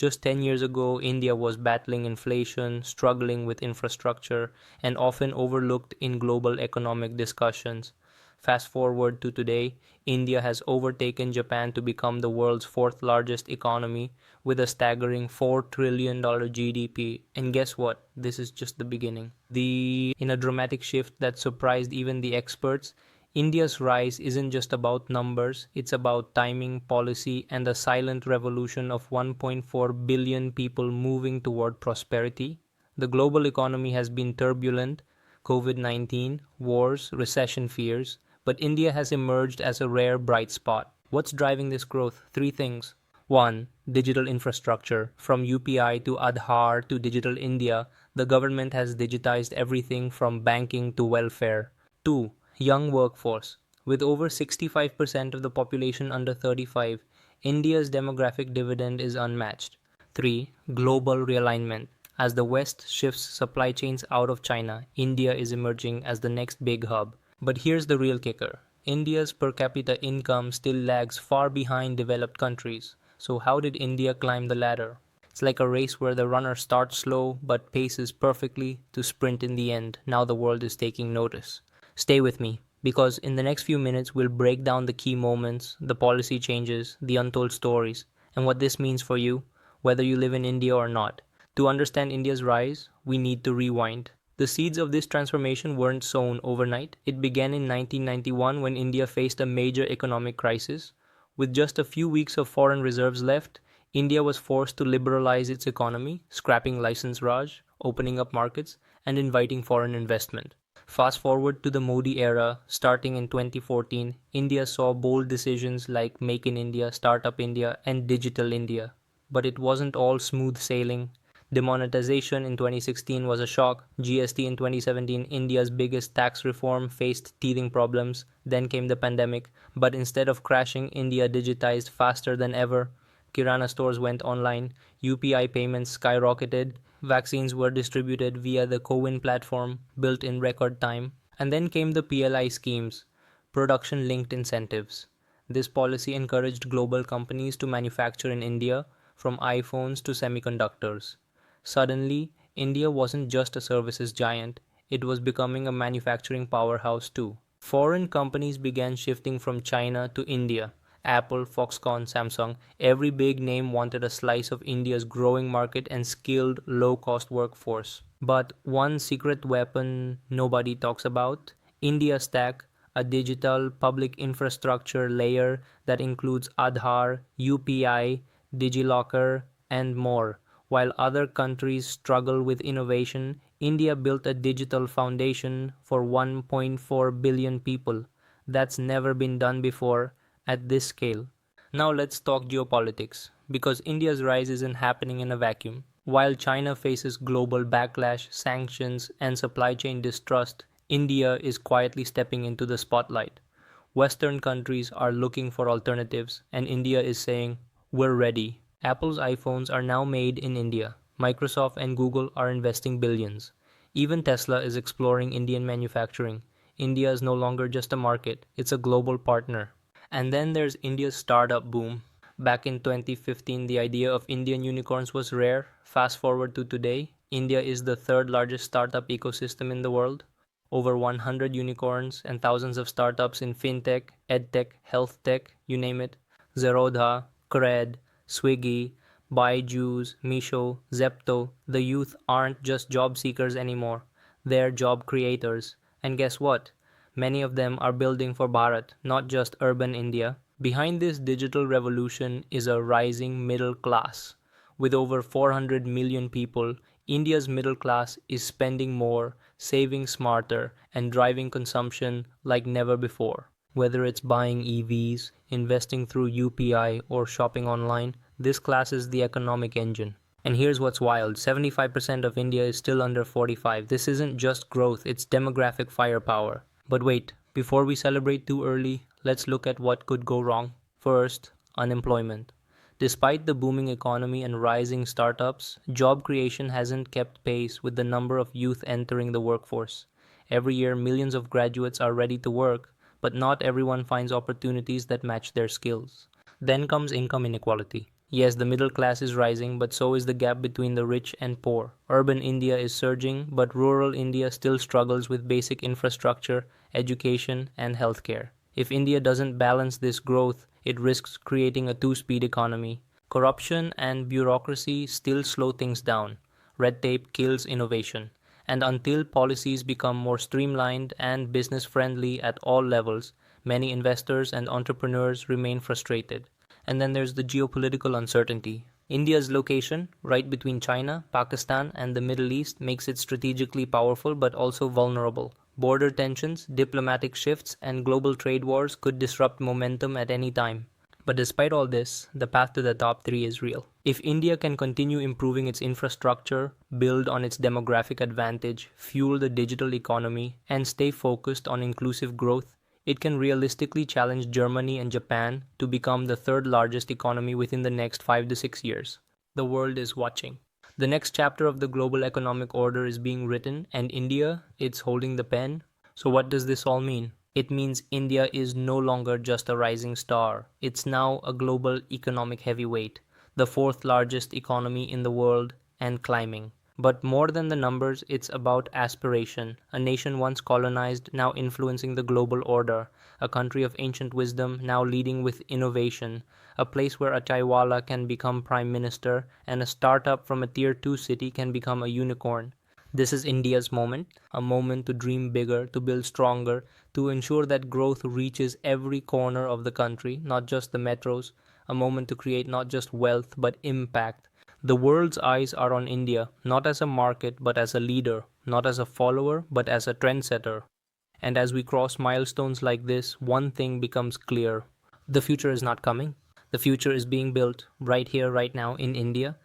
Just 10 years ago, India was battling inflation, struggling with infrastructure, and often overlooked in global economic discussions. Fast forward to today, India has overtaken Japan to become the world's fourth largest economy with a staggering $4 trillion GDP. And guess what? This is just the beginning. In a dramatic shift that surprised even the experts, India's rise isn't just about numbers, it's about timing, policy, and the silent revolution of 1.4 billion people moving toward prosperity. The global economy has been turbulent: COVID-19, wars, recession fears, but India has emerged as a rare bright spot. What's driving this growth? Three things. 1. Digital infrastructure. From UPI to Aadhaar to Digital India, the government has digitized everything from banking to welfare. 2. Young workforce. With over 65% of the population under 35, India's demographic dividend is unmatched. 3. Global realignment. As the West shifts supply chains out of China, India is emerging as the next big hub. But here's the real kicker. India's per capita income still lags far behind developed countries. So how did India climb the ladder? It's like a race where the runner starts slow but paces perfectly to sprint in the end. Now the world is taking notice. Stay with me, because in the next few minutes we'll break down the key moments, the policy changes, the untold stories, and what this means for you, whether you live in India or not. To understand India's rise, we need to rewind. The seeds of this transformation weren't sown overnight. It began in 1991 when India faced a major economic crisis. With just a few weeks of foreign reserves left, India was forced to liberalize its economy, scrapping license Raj, opening up markets, and inviting foreign investment. Fast forward to the Modi era, starting in 2014, India saw bold decisions like Make in India, Startup India, and Digital India. But it wasn't all smooth sailing. Demonetization in 2016 was a shock. GST in 2017, India's biggest tax reform, faced teething problems. Then came the pandemic. But instead of crashing, India digitized faster than ever. Kirana stores went online. UPI payments skyrocketed. Vaccines were distributed via the CoWIN platform, built in record time. And then came the PLI schemes, production linked incentives. This policy encouraged global companies to manufacture in India, from iPhones to semiconductors. Suddenly, India wasn't just a services giant, it was becoming a manufacturing powerhouse too. Foreign companies began shifting from China to India. Apple, Foxconn, Samsung, every big name wanted a slice of India's growing market and skilled, low-cost workforce. But one secret weapon nobody talks about: India Stack, a digital public infrastructure layer that includes Aadhaar, UPI, DigiLocker, and more. While other countries struggle with innovation, India built a digital foundation for 1.4 billion people. That's never been done before at this scale. Now let's talk geopolitics, because India's rise isn't happening in a vacuum. While China faces global backlash, sanctions, and supply chain distrust, India is quietly stepping into the spotlight. Western countries are looking for alternatives, and India is saying, "We're ready." Apple's iPhones are now made in India. Microsoft and Google are investing billions. Even Tesla is exploring Indian manufacturing. India is no longer just a market, it's a global partner. And then there's India's startup boom. Back in 2015, the idea of Indian unicorns was rare. Fast forward to today, India is the third largest startup ecosystem in the world. Over 100 unicorns and thousands of startups in fintech, edtech, health tech, you name it. Zerodha, Cred, Swiggy, Byju's, Misho, Zepto, the youth aren't just job seekers anymore. They're job creators. And guess what? Many of them are building for Bharat, not just urban India. Behind this digital revolution is a rising middle class. With over 400 million people, India's middle class is spending more, saving smarter, and driving consumption like never before. Whether it's buying EVs, investing through UPI, or shopping online, this class is the economic engine. And here's what's wild: 75% of India is still under 45. This isn't just growth, it's demographic firepower. But wait, before we celebrate too early, let's look at what could go wrong. First, unemployment. Despite the booming economy and rising startups, job creation hasn't kept pace with the number of youth entering the workforce. Every year, millions of graduates are ready to work, but not everyone finds opportunities that match their skills. Then comes income inequality. Yes, the middle class is rising, but so is the gap between the rich and poor. Urban India is surging, but rural India still struggles with basic infrastructure, education, and healthcare. If India doesn't balance this growth, it risks creating a two-speed economy. Corruption and bureaucracy still slow things down. Red tape kills innovation. And until policies become more streamlined and business friendly at all levels, many investors and entrepreneurs remain frustrated. And then there's the geopolitical uncertainty. India's location, right between China, Pakistan, and the Middle East, makes it strategically powerful but also vulnerable. Border tensions, diplomatic shifts, and global trade wars could disrupt momentum at any time. But despite all this, the path to the top three is real. If India can continue improving its infrastructure, build on its demographic advantage, fuel the digital economy, and stay focused on inclusive growth, it can realistically challenge Germany and Japan to become the third largest economy within the next 5 to 6 years. The world is watching. The next chapter of the global economic order is being written, and India, it's holding the pen. So, what does this all mean? It means India is no longer just a rising star. It's now a global economic heavyweight, the fourth largest economy in the world, and climbing. But more than the numbers, it's about aspiration. A nation once colonized, now influencing the global order. A country of ancient wisdom, now leading with innovation. A place where a chaiwala can become prime minister, and a startup from a tier 2 city can become a unicorn. This is India's moment, a moment to dream bigger, to build stronger, to ensure that growth reaches every corner of the country, not just the metros, a moment to create not just wealth but impact. The world's eyes are on India, not as a market but as a leader, not as a follower but as a trendsetter. And as we cross milestones like this, one thing becomes clear. The future is not coming. The future is being built right here, right now in India.